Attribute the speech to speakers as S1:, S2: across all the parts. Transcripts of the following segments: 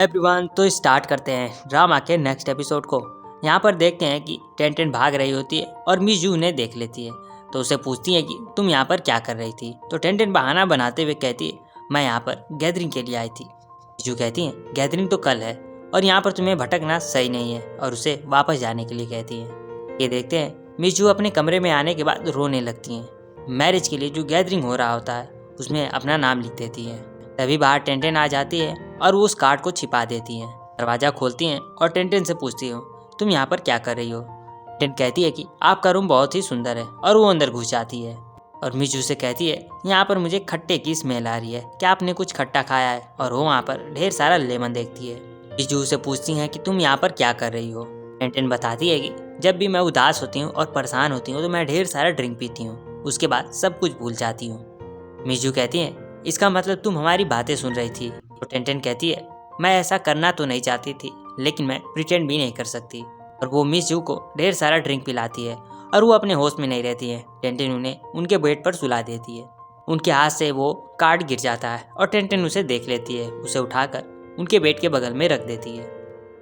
S1: Everyone, तो start करते हैं ड्रामा के नेक्स्ट एपिसोड को। यहाँ पर देखते हैं कि टेंटेन भाग रही होती है और मिजू उन्हें देख लेती है। तो उसे पूछती है कि तुम यहाँ पर क्या कर रही थी। तो टेंटेन बहाना बनाते हुए कहती है मैं यहाँ पर गैदरिंग के लिए आई थी। मिजू कहती है गैदरिंग तो कल है और यहाँ पर तुम्हें भटकना सही नहीं है और उसे वापस जाने के लिए कहती है। ये देखते हैं मिजू अपने कमरे में आने के बाद रोने लगती हैं। मैरिज के लिए जो गैदरिंग हो रहा होता है उसमें अपना नाम लिख देती है। तभी बाहर टेंटेन आ जाती है और वो उस कार्ड को छिपा देती हैं। दरवाज़ा खोलती हैं और टेंटेन से पूछती हो तुम यहाँ पर क्या कर रही हो। टेंटेन कहती है कि आपका रूम बहुत ही सुंदर है और वो अंदर घुस जाती है और मिजू से कहती है यहाँ पर मुझे खट्टे की स्मेल आ रही है, क्या आपने कुछ खट्टा खाया है। और वो वहाँ पर ढेर सारा लेमन देखती है। मिजू से पूछती हैं कि तुम यहाँ पर क्या कर रही हो। टेंटेन बताती है कि जब भी मैं उदास होती हूँ और परेशान होती हूँ तो मैं ढेर सारा ड्रिंक पीती हूँ, उसके बाद सब कुछ भूल जाती हूँ। मिजू कहती है इसका मतलब तुम हमारी बातें सुन रही थी। तो टेंटेन कहती है मैं ऐसा करना तो नहीं चाहती थी लेकिन मैं प्रिटेंड भी नहीं कर सकती। और वो मिजू को ढेर सारा ड्रिंक पिलाती है और वो अपने होश में नहीं रहती है। टेंटेन उन्हें उनके बेड पर सुला देती है। उनके हाथ से वो कार्ड गिर जाता है और टेंटेन उसे देख लेती है। उसे उठाकर उनके बेड के बगल में रख देती है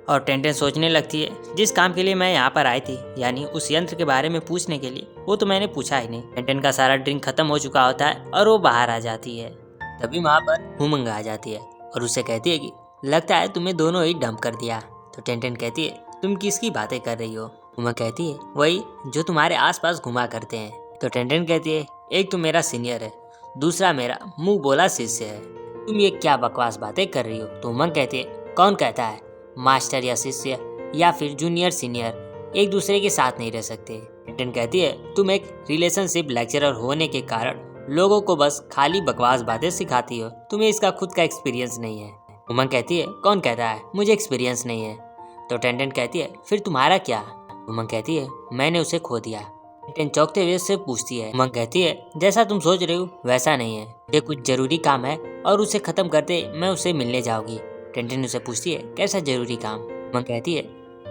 S1: और टेंटेन सोचने लगती है जिस काम के लिए मैं यहाँ पर आई थी यानी उस यंत्र के बारे में पूछने के लिए, वो तो मैंने पूछा ही नहीं। टेंटेन का सारा ड्रिंक खत्म हो चुका होता है और वो बाहर आ जाती है। तभी वहाँ पर हुमंग आ जाती है और उसे कहती है कि लगता है तुम्हें दोनों ही डंप कर दिया। तो टेंटेन कहती है तुम किसकी बातें कर रही हो। हुमंग कहती है वही जो तुम्हारे आसपास घुमा करते हैं। तो टेंटेन कहती है एक तो मेरा सीनियर है, दूसरा मेरा मुंह बोला शिष्य है, तुम ये क्या बकवास बातें कर रही हो। तो हुमंग कहती है कौन कहता है मास्टर या शिष्य या फिर जूनियर सीनियर एक दूसरे के साथ नहीं रह सकते। टेंटेन कहती है तुम एक रिलेशनशिप लेक्चरर होने के कारण लोगों को बस खाली बकवास बातें सिखाती हो, तुम्हें इसका खुद का एक्सपीरियंस नहीं है। उमंग कहती है कौन कहता है मुझे एक्सपीरियंस नहीं है। तो टेंटेन कहती है फिर तुम्हारा क्या। उमंग कहती है मैंने उसे खो दिया। टेंटेन चौंकते हुए उससे पूछती है। उमंग कहती है जैसा तुम सोच रही हो वैसा नहीं है, ये कुछ जरूरी काम है और उसे खत्म करते मैं उसे मिलने जाऊंगी। टेंटेन उसे पूछती है कैसा जरूरी काम। उमंग कहती है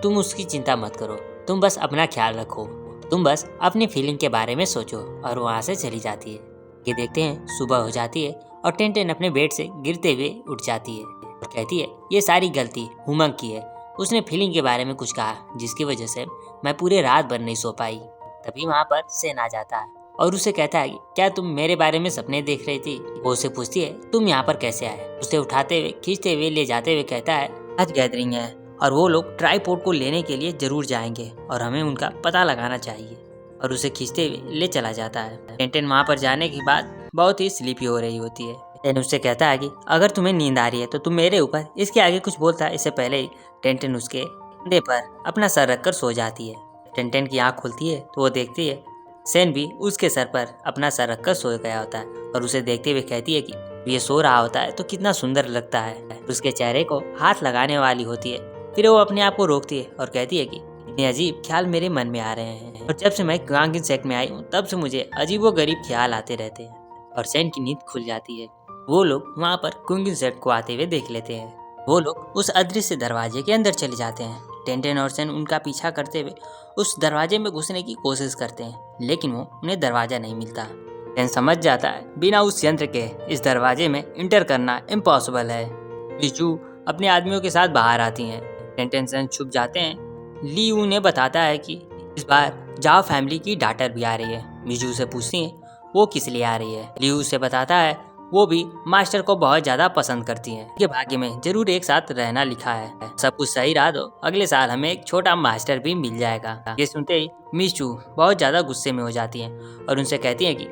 S1: तुम उसकी चिंता मत करो, तुम बस अपना ख्याल रखो, तुम बस अपनी फीलिंग के बारे में सोचो। और वहाँ से चली जाती है। ये देखते हैं सुबह हो जाती है और टेंटेन अपने बेड से गिरते हुए उठ जाती है और कहती है ये सारी गलती हुमंग की है, उसने फीलिंग के बारे में कुछ कहा जिसकी वजह से मैं पूरे रात भर नहीं सो पाई। तभी वहाँ पर सेन आ जाता है और उसे कहता है कि क्या तुम मेरे बारे में सपने देख रही थी। वो उसे पूछती है तुम यहाँ पर कैसे आए। उसे उठाते हुए खींचते हुए ले जाते हुए कहता है आज गैदरिंग है और वो लोग ट्राईपोड को लेने के लिए जरूर जाएंगे और हमें उनका पता लगाना चाहिए। और उसे खींचते हुए ले चला जाता है। टेंटेन वहाँ पर जाने के बाद बहुत ही स्लीपी हो रही होती है। टेंटेन उससे कहता है कि अगर तुम्हें नींद आ रही है तो तुम मेरे ऊपर, इसके आगे कुछ बोलता है इससे पहले ही टेंटेन उसके कंधे पर अपना सर रखकर सो जाती है। टेंटेन की आँख खुलती है तो वो देखती है सेन भी उसके सर पर अपना सर रखकर सो गया होता है और उसे देखते हुए कहती है कि ये सो रहा होता है तो कितना सुंदर लगता है। उसके चेहरे को हाथ लगाने वाली होती है, फिर वो अपने आप को रोकती है और कहती है कि इतने अजीब ख्याल मेरे मन में आ रहे हैं और जब से मैं क्वांगिन सेक्ट में आई हूँ तब से मुझे अजीबोगरीब ख्याल आते रहते हैं। और सेन की नींद खुल जाती है। वो लोग वहाँ पर क्वांगिन सेक्ट को आते हुए देख लेते हैं। वो लोग उस अदृश्य दरवाजे के अंदर चले जाते हैं। टेंटेन और सेन उनका पीछा करते हुए उस दरवाजे में घुसने की कोशिश करते हैं लेकिन वो उन्हें दरवाजा नहीं मिलता। टेंटेन समझ जाता है बिना उस यंत्र के इस दरवाजे में इंटर करना इम्पॉसिबल है। मिजू अपने आदमियों के साथ बाहर आती हैं। टेंटेन सेन छुप जाते हैं। ली उन्हें बताता है कि इस बार जाओ फैमिली की डॉटर भी आ रही है। मिजू से पूछती है वो किस लिए आ रही है। लियू से बताता है वो भी मास्टर को बहुत ज्यादा पसंद करती है, ये भाग्य में जरूर एक साथ रहना लिखा है, सब कुछ सही रहा तो अगले साल हमें एक छोटा मास्टर भी मिल जाएगा। ये सुनते ही मिजू बहुत ज्यादा गुस्से में हो जाती है और उनसे कहती है कि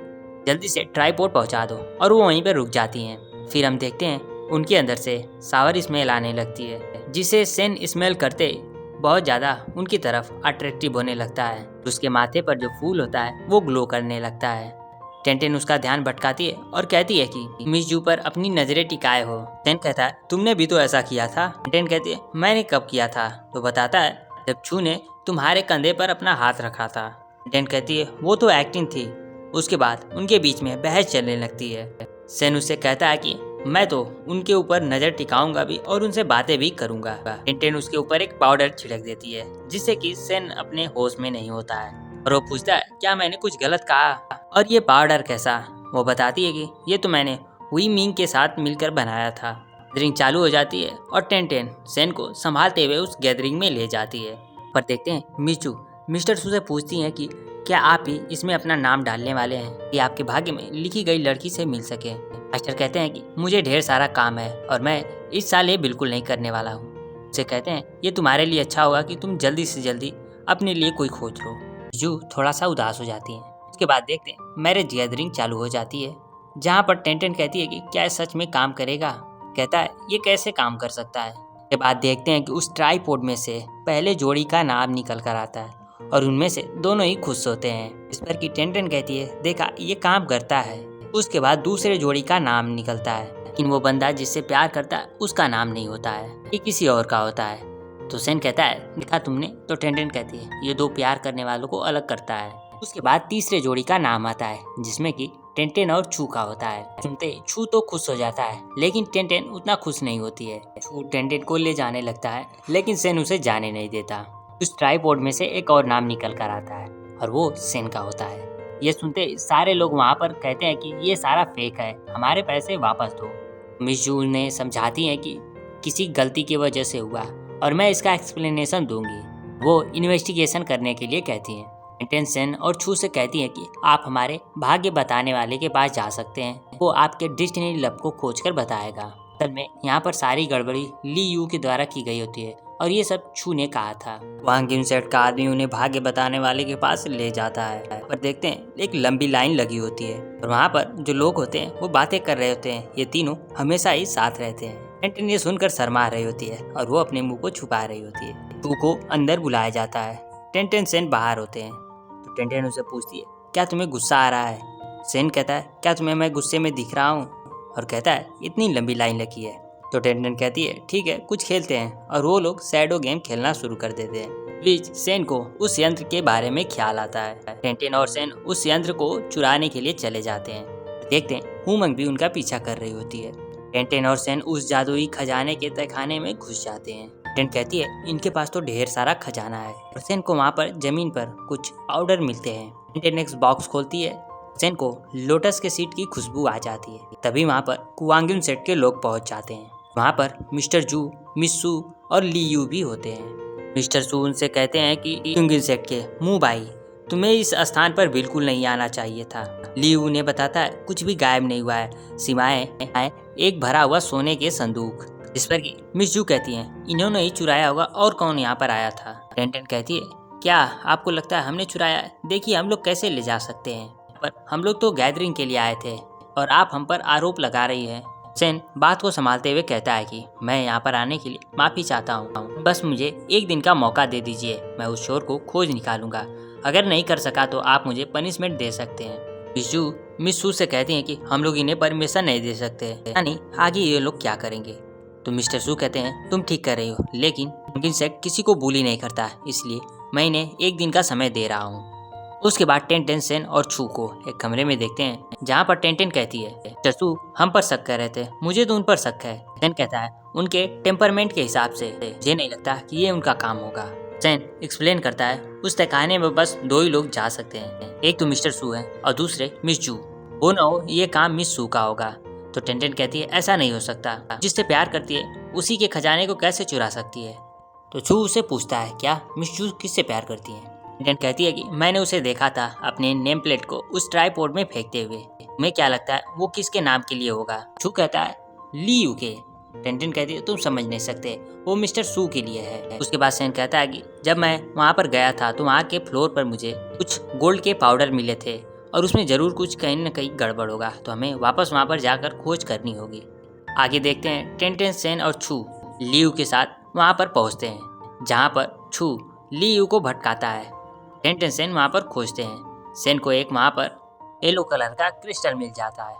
S1: जल्दी से ट्राईपोड पहुंचा दो और वो वहीं पर रुक जाती हैं। फिर हम देखते हैं उनके अंदर से सावर स्मेल आने लगती है जिसे सेन स्मेल करते बहुत ज़्यादा उनकी तरफ अट्रैक्टिव होने लगता है। उसके माथे पर जो फूल होता है वो ग्लो करने लगता है। टेंटेन उसका ध्यान भटकाती है और कहती है कि मिजू पर अपनी नजरें टिकाए हो। टेन कहता है तुमने भी तो ऐसा किया था। टेंटेन कहती है मैंने कब किया था। तो बताता है जब छू ने तुम्हारे कंधे पर अपना हाथ रखा था। टेंटेन कहती है वो तो एक्टिंग थी। उसके बाद उनके बीच में बहस चलने लगती है। सेन उससे कहता है कि मैं तो उनके ऊपर नजर टिकाऊंगा भी और उनसे बातें भी करूंगा। टेंटेन उसके ऊपर एक पाउडर छिड़क देती है जिससे कि सेन अपने होश में नहीं होता है और वो पूछता है क्या मैंने कुछ गलत कहा और ये पाउडर कैसा। वो बताती है कि ये तो मैंने हुई मिंग के साथ मिलकर बनाया था। गैदरिंग चालू हो जाती है और टेंटेन सेन को संभालते हुए उस गैदरिंग में ले जाती है। पर देखते हैं मिचू मिस्टर सू से पूछती हैं कि क्या आप ही इसमें अपना नाम डालने वाले हैं कि आपके भाग्य में लिखी गई लड़की से मिल सके। मास्टर कहते हैं कि मुझे ढेर सारा काम है और मैं इस साल ये बिल्कुल नहीं करने वाला हूँ। उसे कहते हैं ये तुम्हारे लिए अच्छा होगा कि तुम जल्दी से जल्दी अपने लिए कोई खोज लो। मिचू थोड़ा सा उदास हो जाती हैं। उसके बाद देखते हैं मैरिज गैदरिंग चालू हो जाती है, जहाँ पर टेंटेन कहती है कि क्या ये सच में काम करेगा। कहता है ये कैसे काम कर सकता है। के बाद देखते हैं कि उस ट्राइपॉड में से पहले जोड़ी का नाम निकल कर आता है और उनमें से दोनों ही खुश होते हैं। इस पर कि टेंटेन कहती है देखा ये काम करता है। उसके बाद दूसरे जोड़ी का नाम निकलता है, लेकिन वो बंदा जिससे प्यार करता है उसका नाम नहीं होता है, ये किसी और का होता है। तो सेन कहता है देखा तुमने। तो टेंटेन कहती है ये दो प्यार करने वालों को अलग करता है। उसके बाद तीसरे जोड़ी का नाम आता है जिसमें कि टेंटेन और छू का होता है। सुनते ही छू तो खुश हो जाता है, लेकिन टेंटेन उतना खुश नहीं होती है। छू टेंटेन को ले जाने लगता है, लेकिन सेन उसे जाने नहीं देता। उस ट्राइपॉड में से एक और नाम निकल कर आता है और वो सेन का होता है। ये सुनते सारे लोग वहाँ पर कहते हैं कि ये सारा फेक है, हमारे पैसे वापस दो। मिस जू ने समझाती है कि किसी गलती की वजह से हुआ और मैं इसका एक्सप्लेनेशन दूंगी। वो इन्वेस्टिगेशन करने के लिए कहती हैं। टेंटेन सेन और छू से कहती हैं कि आप हमारे भाग्य बताने वाले के पास जा सकते हैं, वो आपके डेस्टिनी लब को खोजकर बताएगा। असल में यहाँ पर सारी गड़बड़ी ली यू के द्वारा की गई होती है और ये सब छू ने कहा था। वहाँ गिमसेट का आदमी उन्हें भाग्य बताने वाले के पास ले जाता है। पर देखते हैं एक लंबी लाइन लगी होती है और वहाँ पर जो लोग होते हैं वो बातें कर रहे होते हैं। ये तीनों हमेशा ही साथ रहते हैं। टेंटेन ये सुनकर शर्मा रही होती है और वो अपने मुंह को छुपा रही होती है। छू को अंदर बुलाया जाता है। टेंटेन सेन बाहर होते हैं। तो टेंटेन उसे पूछती है क्या तुम्हें गुस्सा आ रहा है। सेन कहता है क्या तुम्हें मैं गुस्से में दिख रहा हूँ, और कहता है इतनी लंबी लाइन लगी है। तो टेंटेन कहती है ठीक है कुछ खेलते हैं, और वो लोग शैडो गेम खेलना शुरू कर देते हैं। बीच सेन को उस यंत्र के बारे में ख्याल आता है। टेंटेन और सेन उस यंत्र को चुराने के लिए चले जाते हैं। देखते हैं हुमंग भी उनका पीछा कर रही होती है। टेंटेन और सेन उस जादुई खजाने के तहखाने में घुस जाते हैं। टेंटेन कहती है इनके पास तो ढेर सारा खजाना है। और सेन को वहाँ पर जमीन पर कुछ पाउडर मिलते हैं। टेंटेन एक बॉक्स खोलती है। सेन को लोटस के सीड की खुशबू आ जाती है। तभी वहाँ पर कुवांगिन सेट के लोग पहुँच जाते हैं। वहाँ पर मिस्टर जू, मिस सू और ली यू भी होते हैं। मिस्टर सू उनसे कहते हैं कि कुवांगिन सेट के मुँह भाई तुम्हें इस स्थान पर बिल्कुल नहीं आना चाहिए था। ली यू उन्हें बताता है कुछ भी गायब नहीं हुआ है, सिवाय एक भरा हुआ सोने के संदूक। जिस पर कि मिस जू कहती हैं इन्होंने ही चुराया होगा, और कौन यहाँ पर आया था। टेंटेन कहती है क्या आपको लगता है हमने चुराया? देखिए हम लोग कैसे ले जा सकते हैं, पर हम लोग तो गैदरिंग के लिए आए थे और आप हम पर आरोप लगा रही हैं। सेन बात को संभालते हुए कहता है कि मैं यहाँ पर आने के लिए माफ़ी चाहता हूँ, बस मुझे एक दिन का मौका दे दीजिए, मैं उस चोर को खोज निकालूंगा। अगर नहीं कर सका तो आप मुझे पनिशमेंट दे सकते हैं। मिस सू से कहती हैं कि हम लोग इन्हें परमिशन नहीं दे सकते, यानी आगे ये लोग क्या करेंगे। तो मिस्टर सू कहते हैं तुम ठीक कर रही हो, लेकिन इंसेक्ट किसी को बुली नहीं करता, इसलिए मैं इन्हें एक दिन का समय दे रहा हूँ। उसके बाद टेंटेन सेन और छू को एक कमरे में देखते हैं, जहाँ पर टेंटेन कहती है मिस्टर सू हम पर शक कर रहे थे, मुझे तो उन पर शक है। सेन कहता है उनके टेम्परमेंट के हिसाब से मुझे नहीं लगता कि ये उनका काम होगा। सेन एक्सप्लेन करता है उस तहखाने में बस दो ही लोग जा सकते हैं, एक तो मिस्टर सू है और दूसरे मिस जू। वो न हो ये काम मिस सू का होगा। तो टेंटेन कहती है ऐसा नहीं हो सकता, जिससे प्यार करती है उसी के खजाने को कैसे चुरा सकती है। तो छू उसे पूछता है क्या मिस जू किससे प्यार करती है। टेंटेन कहती है कि मैंने उसे देखा था अपने नेम प्लेट को उस ट्राइपॉड में फेंकते हुए, तुम्हें क्या लगता है वो किसके नाम के लिए होगा। छू कहता है ली यू के। टेंटेन कहती है तुम समझ नहीं सकते, वो मिस्टर सू के लिए है। उसके बाद सेन कहता है कि जब मैं वहाँ पर गया था तो वहाँ के फ्लोर पर मुझे कुछ गोल्ड के पाउडर मिले थे और उसमें जरूर कुछ कहीं न कहीं गड़बड़ होगा, तो हमें वापस वहाँ पर जाकर खोज करनी होगी। आगे देखते हैं टेंटेन सेन और छू ली यू के साथ वहाँ पर पहुँचते हैं, जहाँ पर छू ली यू को भटकाता है। टेंटेन सेन वहाँ पर खोजते हैं। सेन को एक वहाँ पर येलो कलर का क्रिस्टल मिल जाता है।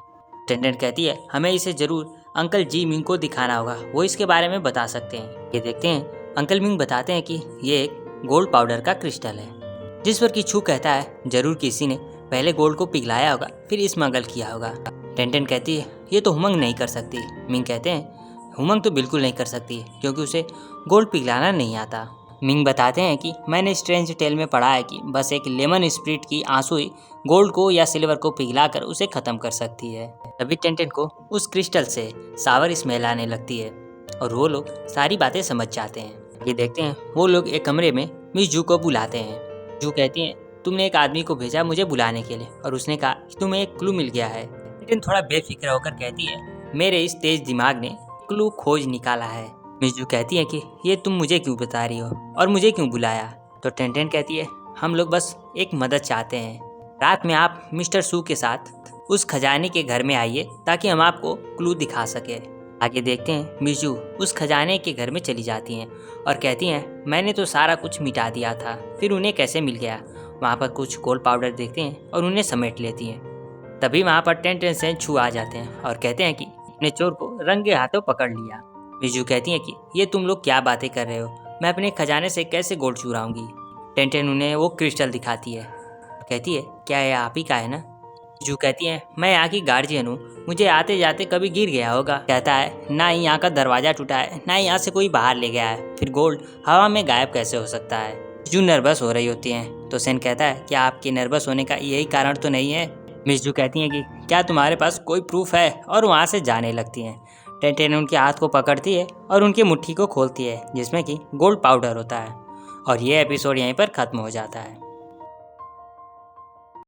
S1: टेंटेन कहती है हमें इसे जरूर अंकल जी मिंग को दिखाना होगा, वो इसके बारे में बता सकते हैं। ये देखते हैं अंकल मिंग बताते हैं कि ये एक गोल्ड पाउडर का क्रिस्टल है। जिस पर कि छू कहता है जरूर किसी ने पहले गोल्ड को पिघलाया होगा फिर स्मगल किया होगा। टेंटेन कहती है ये तो हुमंग नहीं कर सकती। मिंग कहते हैं हुमंग तो बिल्कुल नहीं कर सकती क्योंकि उसे गोल्ड पिघलाना नहीं आता। मिंग बताते हैं कि मैंने स्ट्रेंज टेल में पढ़ा है कि बस एक लेमन स्प्रिट की आंसू ही गोल्ड को या सिल्वर को पिघलाकर उसे खत्म कर सकती है। तभी टेंटेन को उस क्रिस्टल से सावर स्मेल आने लगती है और वो लोग सारी बातें समझ जाते हैं। ये देखते हैं वो लोग एक कमरे में मिस जू को बुलाते हैं। जू कहती हैं तुमने एक आदमी को भेजा मुझे बुलाने के लिए और उसने कहा कि तुम्हें एक क्लू मिल गया है। टेंटेन थोड़ा बेफिक्र होकर कहती है मेरे इस तेज दिमाग ने क्लू खोज निकाला है। मिस जू कहती है कि ये तुम मुझे क्यों बता रही हो और मुझे क्यों बुलाया। तो टेंटेन कहती है हम लोग बस एक मदद चाहते हैं। रात में आप मिस्टर सू के साथ उस खजाने के घर में आइए ताकि हम आपको क्लू दिखा सके। आगे देखते हैं मिस जू उस खजाने के घर में चली जाती हैं और कहती हैं मैंने तो सारा कुछ मिटा दिया था, फिर उन्हें कैसे मिल गया। वहाँ पर कुछ गोल्ड पाउडर देखते हैं और उन्हें समेट लेती हैं। तभी वहाँ पर टेंटेन से छू आ जाते हैं और कहते हैं कि अपने चोर को रंगे हाथों पकड़ लिया। मिस जू कहती हैं कि ये तुम लोग क्या बातें कर रहे हो, मैं अपने खजाने से कैसे गोल्ड चुराऊंगी। टेंटेन उन्हें वो क्रिस्टल दिखाती है, कहती है क्या ये आप ही का है ना। जू कहती है मैं यहाँ की गार्जियन हूँ, मुझे आते जाते कभी गिर गया होगा। कहता है ना ही यहाँ का दरवाजा टूटा है ना ही यहाँ से कोई बाहर ले गया है, फिर गोल्ड हवा में गायब कैसे हो सकता है। जू नर्वस हो रही होती हैं तो सेन कहता है क्या आपके नर्वस होने का यही कारण तो नहीं है। मिस जू कहती हैं कि क्या तुम्हारे पास कोई प्रूफ है, और वहाँ से जाने लगती हैं। टेंटेन उनके हाथ को पकड़ती है और उनकी मुट्ठी को खोलती है जिसमें कि गोल्ड पाउडर होता है। और ये एपिसोड यहीं पर ख़त्म हो जाता है।